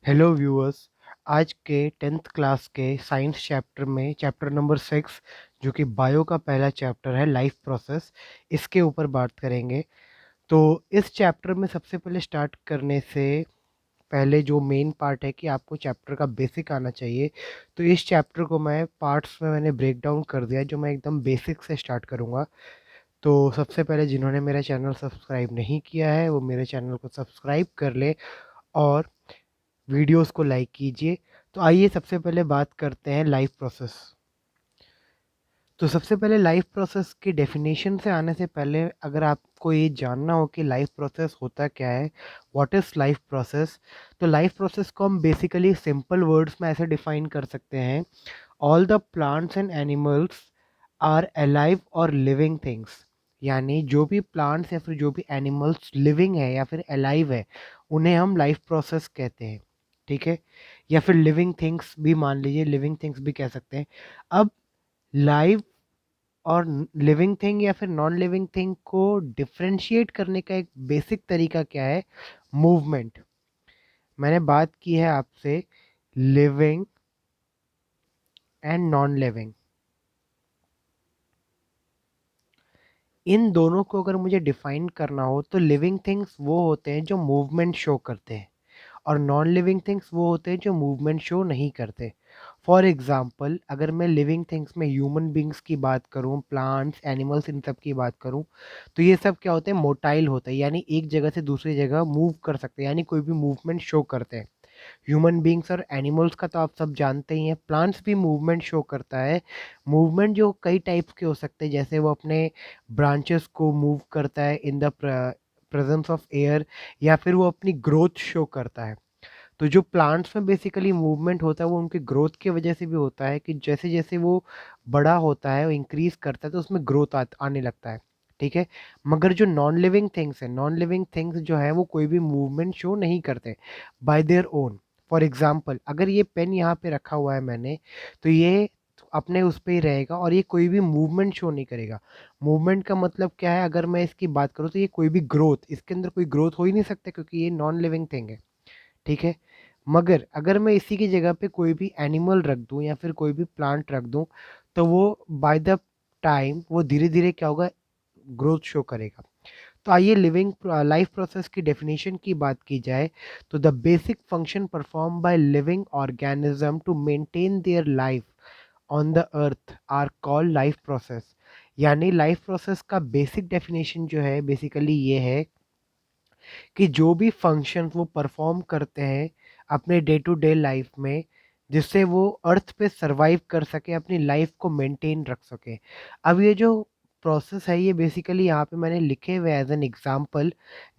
Hello viewers. आज के 10th class के साइंस चैप्टर में चैप्टर नंबर 6 जो कि बायो का पहला चैप्टर है लाइफ प्रोसेस, इसके ऊपर बात करेंगे। तो इस चैप्टर में सबसे पहले स्टार्ट करने से पहले जो मेन पार्ट है कि आपको चैप्टर का बेसिक आना चाहिए। तो इस चैप्टर को मैं पार्ट्स में मैंने ब्रेक डाउन कर दिया, जो मैं एकदम बेसिक से स्टार्ट करूँगा। तो सबसे पहले जिन्होंने मेरा चैनल सब्सक्राइब नहीं किया है वो मेरे चैनल को सब्सक्राइब कर ले और वीडियोस को लाइक कीजिए। तो आइए सबसे पहले बात करते हैं लाइफ प्रोसेस। तो सबसे पहले लाइफ प्रोसेस की डेफिनेशन से आने से पहले अगर आपको ये जानना हो कि लाइफ प्रोसेस होता क्या है, व्हाट इज़ लाइफ प्रोसेस, तो लाइफ प्रोसेस को हम बेसिकली सिंपल वर्ड्स में ऐसे डिफाइन कर सकते हैं: all the plants and animals are alive और लिविंग थिंग्स। यानी जो भी प्लांट्स या फिर जो भी एनिमल्स लिविंग है या फिर अलाइव है उन्हें हम लाइफ प्रोसेस कहते हैं। ठीक है, या फिर लिविंग थिंग्स भी मान लीजिए, लिविंग थिंग्स भी कह सकते हैं। अब लाइव और लिविंग थिंग या फिर नॉन लिविंग थिंग को डिफरेंशिएट करने का एक बेसिक तरीका क्या है? मूवमेंट। मैंने बात की है आपसे लिविंग एंड नॉन लिविंग, इन दोनों को अगर मुझे डिफाइन करना हो तो लिविंग थिंग्स वो होते हैं जो मूवमेंट शो करते हैं और नॉन लिविंग थिंग्स वो होते हैं जो मूवमेंट शो नहीं करते। फॉर एग्जाम्पल, अगर मैं लिविंग थिंग्स में ह्यूमन बींग्स की बात करूं, प्लांट्स, एनिमल्स, इन सब की बात करूं, तो ये सब क्या होते हैं? मोटाइल होते हैं, यानी एक जगह से दूसरी जगह मूव कर सकते हैं, यानी कोई भी मूवमेंट शो करते हैं। ह्यूमन बींग्स और एनिमल्स का तो आप सब जानते ही हैं। प्लांट्स भी मूवमेंट शो करता है। मूवमेंट जो कई टाइप्स के हो सकते हैं, जैसे वो अपने ब्रांचेस को मूव करता है in the presence of air, या फिर वो अपनी ग्रोथ शो करता है। तो जो प्लांट्स में बेसिकली मूवमेंट होता है वो उनके ग्रोथ की वजह से भी होता है कि जैसे जैसे वो बड़ा होता है, वो इंक्रीज करता है, तो उसमें ग्रोथ आने लगता है। ठीक है, मगर जो नॉन लिविंग थिंग्स है, नॉन लिविंग थिंग्स जो है वो कोई भी मूवमेंट शो नहीं करते bye their own. For example, अगर ये पेन यहाँ पे रखा हुआ है मैंने, तो ये अपने उस पे ही रहेगा और ये कोई भी मूवमेंट शो नहीं करेगा। मूवमेंट का मतलब क्या है? अगर मैं इसकी बात करूँ तो ये कोई भी ग्रोथ, इसके अंदर कोई ग्रोथ हो ही नहीं सकता क्योंकि ये नॉन लिविंग थिंग है। ठीक है, मगर अगर मैं इसी की जगह पे कोई भी एनिमल रख दूं या फिर कोई भी प्लांट रख दूं, तो वो बाय द टाइम वो धीरे धीरे क्या होगा? ग्रोथ शो करेगा। तो आइए लिविंग लाइफ प्रोसेस की डेफिनेशन की बात की जाए, तो the basic function perform by living organism to maintain their life on the earth are called life process. यानी लाइफ प्रोसेस का बेसिक डेफिनेशन जो है बेसिकली ये है कि जो भी फंक्शन वो परफॉर्म करते हैं अपने डे टू डे लाइफ में, जिससे वो अर्थ पे सरवाइव कर सके, अपनी लाइफ को मेंटेन रख सके। अब ये जो प्रोसेस है ये बेसिकली यहाँ पे मैंने लिखे हुए as an example: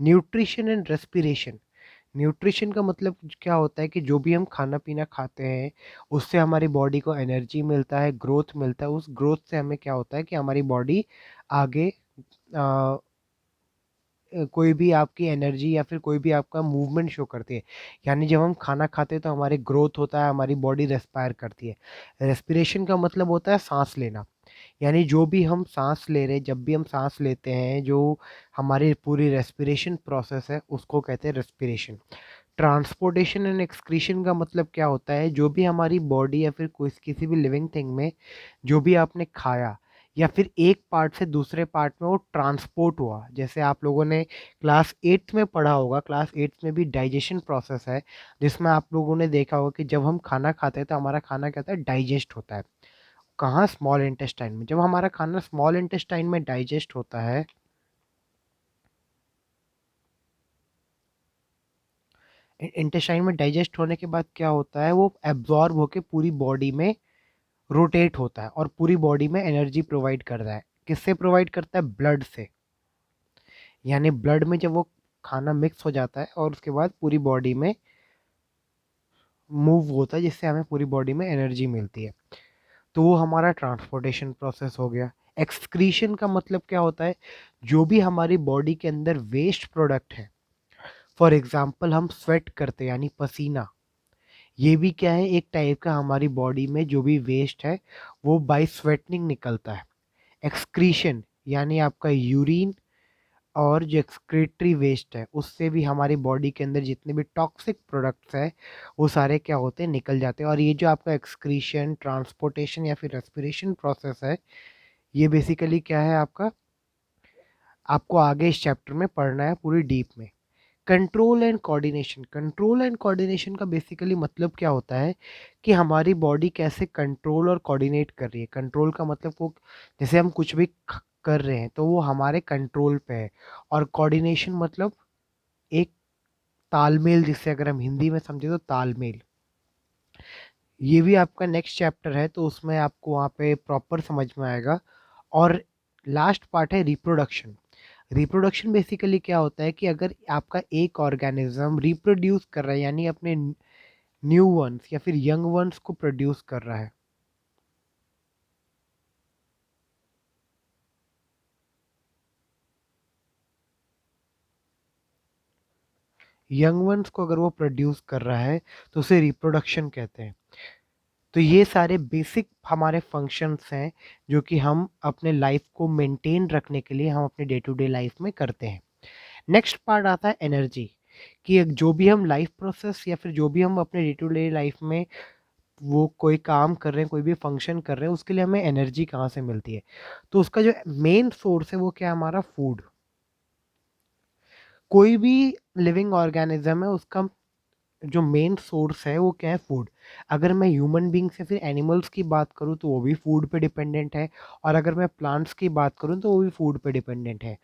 nutrition and respiration. Nutrition का मतलब क्या होता है कि जो भी हम खाना पीना खाते हैं उससे हमारी बॉडी को एनर्जी मिलता है, ग्रोथ मिलता है। उस ग्रोथ से हमें क्या होता है कि हमारी बॉडी आगे कोई भी आपकी एनर्जी या फिर कोई भी आपका मूवमेंट शो करती है। यानी जब हम खाना खाते हैं तो हमारी ग्रोथ होता है, हमारी बॉडी रेस्पायर करती है। रेस्पिरेशन का मतलब होता है सांस लेना। यानी जो भी हम सांस ले रहे हैं, जब भी हम सांस लेते हैं, जो हमारी पूरी रेस्पिरेशन प्रोसेस है उसको कहते हैं रेस्पिरेशन। ट्रांसपोर्टेशन एंड एक्सक्रीशन का मतलब क्या होता है? जो भी हमारी बॉडी या फिर कोई किसी भी लिविंग थिंग में जो भी आपने खाया या फिर एक पार्ट से दूसरे पार्ट में वो ट्रांसपोर्ट हुआ, जैसे आप लोगों ने क्लास 8th में पढ़ा होगा, क्लास 8th में भी डाइजेशन प्रोसेस है, जिसमें आप लोगों ने देखा होगा कि जब हम खाना खाते हैं तो हमारा खाना क्या होता है? डाइजेस्ट होता है। कहाँ? स्मॉल इंटेस्टाइन में। जब हमारा खाना स्मॉल इंटेस्टाइन में डाइजेस्ट होता है, इंटेस्टाइन में डाइजेस्ट होने के बाद क्या होता है? वो एब्जॉर्ब होके पूरी बॉडी में रोटेट होता है और पूरी बॉडी में एनर्जी प्रोवाइड करता है। किससे प्रोवाइड करता है? ब्लड से। यानी ब्लड में जब वो खाना मिक्स हो जाता है और उसके बाद पूरी बॉडी में मूव होता है, जिससे हमें पूरी बॉडी में एनर्जी मिलती है। तो वो हमारा ट्रांसपोर्टेशन प्रोसेस हो गया। एक्सक्रीशन का मतलब क्या होता है? जो भी हमारी बॉडी के अंदर वेस्ट प्रोडक्ट है, फॉर एग्जाम्पल हम स्वेट करते हैं यानी पसीना, ये भी क्या है? एक टाइप का हमारी बॉडी में जो भी वेस्ट है वो बाय स्वेटनिंग निकलता है। एक्सक्रीशन यानी आपका यूरिन, और जो एक्सक्रीटरी वेस्ट है उससे भी हमारी बॉडी के अंदर जितने भी टॉक्सिक प्रोडक्ट्स है वो सारे क्या होते हैं, निकल जाते हैं। और ये जो आपका एक्सक्रीशन, ट्रांसपोर्टेशन या फिर रेस्पिरेशन प्रोसेस है, ये बेसिकली क्या है आपका, आपको आगे इस चैप्टर में पढ़ना है पूरी डीप में। Control and coordination, control and coordination का बेसिकली मतलब क्या होता है कि हमारी बॉडी कैसे कंट्रोल और कोऑर्डिनेट कर रही है। कंट्रोल का मतलब वो, जैसे हम कुछ भी कर रहे हैं तो वो हमारे कंट्रोल पे है। और कोऑर्डिनेशन मतलब एक तालमेल, जिससे अगर हम हिंदी में समझे तो तालमेल। ये भी आपका नेक्स्ट चैप्टर है तो उसमें आपको वहाँ पे प्रॉपर समझ में आएगा। और लास्ट पार्ट है रिप्रोडक्शन। रिप्रोडक्शन बेसिकली क्या होता है कि अगर आपका एक ऑर्गेनिज्म रिप्रोड्यूस कर रहा है, यानी अपने न्यू वंस या फिर यंग वंस को प्रोड्यूस कर रहा है, यंग वंस को अगर वो प्रोड्यूस कर रहा है तो उसे रिप्रोडक्शन कहते हैं। तो ये सारे बेसिक हमारे फंक्शंस हैं जो कि हम अपने लाइफ को मेंटेन रखने के लिए हम अपने डे टू डे लाइफ में करते हैं। नेक्स्ट पार्ट आता है एनर्जी, कि जो भी हम लाइफ प्रोसेस या फिर जो भी हम अपने डे टू डे लाइफ में वो कोई काम कर रहे हैं, कोई भी फंक्शन कर रहे हैं, उसके लिए हमें एनर्जी कहाँ से मिलती है। तो उसका जो मेन सोर्स है वो क्या है, हमारा फूड। कोई भी लिविंग ऑर्गेनिज्म है उसका जो मेन सोर्स है वो क्या है, फूड। अगर मैं ह्यूमन बींग्स या फिर एनिमल्स की बात करूँ तो वो भी फूड पे डिपेंडेंट है, और अगर मैं प्लांट्स की बात करूँ तो वो भी फूड पे डिपेंडेंट है।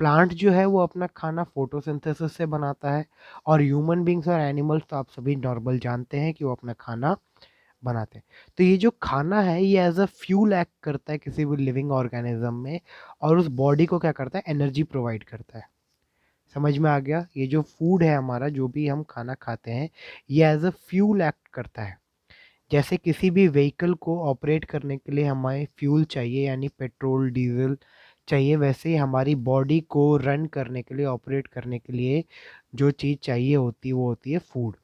प्लांट जो है वो अपना खाना फोटोसिंथेसिस से बनाता है, और ह्यूमन बींग्स और एनिमल्स तो आप सभी नॉर्मल जानते हैं कि वो अपना खाना बनाते हैं। तो ये जो खाना है ये एज अ फ्यूल एक्ट करता है किसी भी लिविंग ऑर्गेनिज्म में, और उस बॉडी को क्या करता है, एनर्जी प्रोवाइड करता है। समझ में आ गया, ये जो फूड है हमारा, जो भी हम खाना खाते हैं, ये एज अ फ्यूल एक्ट करता है। जैसे किसी भी व्हीकल को ऑपरेट करने के लिए हमें फ्यूल चाहिए, यानी पेट्रोल डीजल चाहिए, वैसे ही हमारी बॉडी को रन करने के लिए, ऑपरेट करने के लिए जो चीज़ चाहिए होती है वो होती है फूड।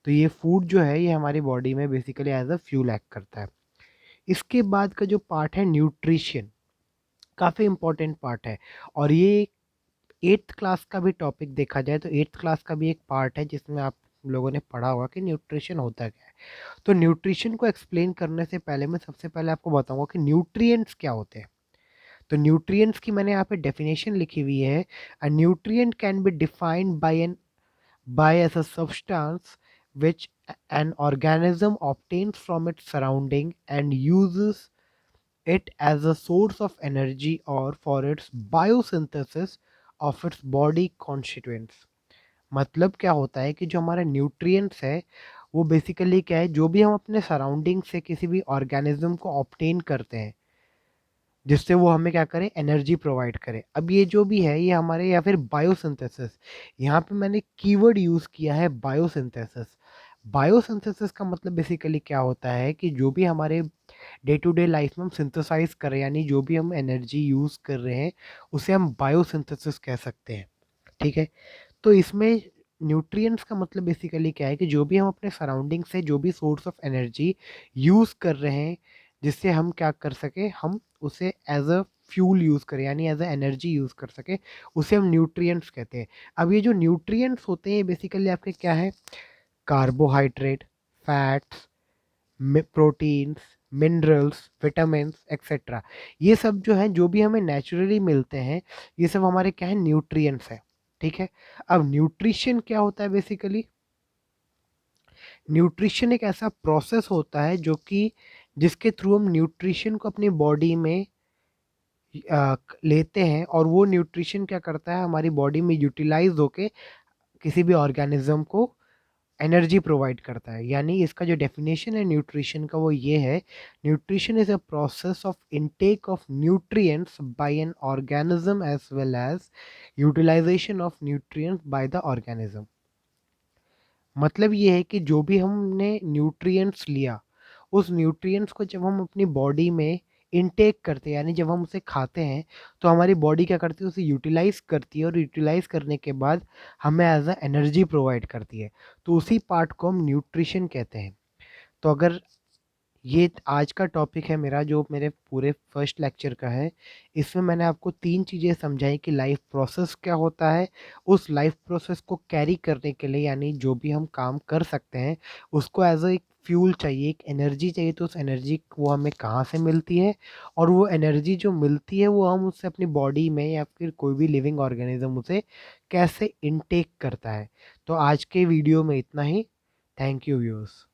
तो ये फूड जो है ये हमारी बॉडी में basically as a fuel act करता है। इसके बाद का जो पार्ट है न्यूट्रिशन, काफ़ी इंपॉर्टेंट पार्ट है। और ये एट्थ क्लास का भी टॉपिक देखा जाए तो एट्थ क्लास का भी एक पार्ट है जिसमें आप लोगों ने पढ़ा होगा कि न्यूट्रिशन होता क्या है। तो न्यूट्रिशन को एक्सप्लेन करने से पहले मैं सबसे पहले आपको बताऊंगा कि न्यूट्रिएंट्स क्या होते हैं। तो न्यूट्रिएंट्स की मैंने यहाँ पे डेफिनेशन लिखी हुई है। अ nutrient can be defined by as a substance which an organism obtains from its surrounding and uses it as a source of energy or for its biosynthesis of its body constituents। मतलब क्या होता है कि जो हमारा nutrients है वो basically क्या है, जो भी हम अपने सराउंडिंग से किसी भी ऑर्गेनिज्म को ऑब्टेन करते हैं जिससे वो हमें क्या करे, एनर्जी प्रोवाइड करे। अब ये जो भी है ये हमारे, या फिर बायोसिंथेसिस, यहाँ पे मैंने कीवर्ड यूज़ किया है बायोसिंथेसिस। बायोसिंथेसिस का मतलब बेसिकली क्या होता है कि जो भी हमारे डे टू डे लाइफ में हम सिंथेसाइज कर रहे हैं, यानी जो भी हम एनर्जी यूज़ कर रहे हैं उसे हम बायोसिंथेसिस कह सकते हैं। ठीक है। तो इसमें न्यूट्रिएंट्स का मतलब बेसिकली क्या है कि जो भी हम अपने सराउंडिंग से जो भी सोर्स ऑफ एनर्जी यूज़ कर रहे हैं, जिससे हम क्या कर सके, हम उसे एज अ फ्यूल यूज़ करें, यानी एज अ एनर्जी यूज़ कर सके, उसे हम न्यूट्रिएंट्स कहते हैं। अब ये जो न्यूट्रिएंट्स होते हैं बेसिकली आपके क्या है, carbohydrate, fats, proteins, minerals, vitamins etcetera. ये सब जो है, जो भी हमें नेचुरली मिलते हैं, ये सब हमारे क्या है, न्यूट्रिएंट्स है। ठीक है। अब न्यूट्रिशन क्या होता है बेसिकली, न्यूट्रिशन एक ऐसा प्रोसेस होता है जो कि जिसके थ्रू हम न्यूट्रिशन को अपनी बॉडी में लेते हैं, और वो न्यूट्रिशन क्या करता है, हमारी बॉडी में यूटिलाइज होके किसी भी ऑर्गेनिज्म को एनर्जी प्रोवाइड करता है। यानी इसका जो डेफिनेशन है न्यूट्रिशन का वो ये है, nutrition is a process of intake of nutrients by an organism as well as utilization of nutrients by the organism. मतलब ये है कि जो भी हमने न्यूट्रिएंट्स लिया, उस न्यूट्रिएंट्स को जब हम अपनी बॉडी में इनटेक करते हैं, यानी जब हम उसे खाते हैं, तो हमारी बॉडी क्या करती है, उसे यूटिलाइज करती है, और यूटिलाइज करने के बाद हमें एज अ एनर्जी प्रोवाइड करती है। तो उसी पार्ट को हम न्यूट्रिशन कहते हैं। तो अगर ये आज का टॉपिक है मेरा, जो मेरे पूरे फर्स्ट लेक्चर का है। इसमें मैंने आपको 3 चीज़ें समझाई कि लाइफ प्रोसेस क्या होता है, उस लाइफ प्रोसेस को कैरी करने के लिए यानी जो भी हम काम कर सकते हैं, उसको एज़ अ एक फ्यूल चाहिए, एक एनर्जी चाहिए, तो उस एनर्जी वो हमें कहाँ से मिलती है, और वो एनर्जी जो मिलती है वो हम उससे अपनी बॉडी में या फिर कोई भी लिविंग ऑर्गेनिज्म उसे कैसे इनटेक करता है। तो आज के वीडियो में इतना ही। Thank you viewers.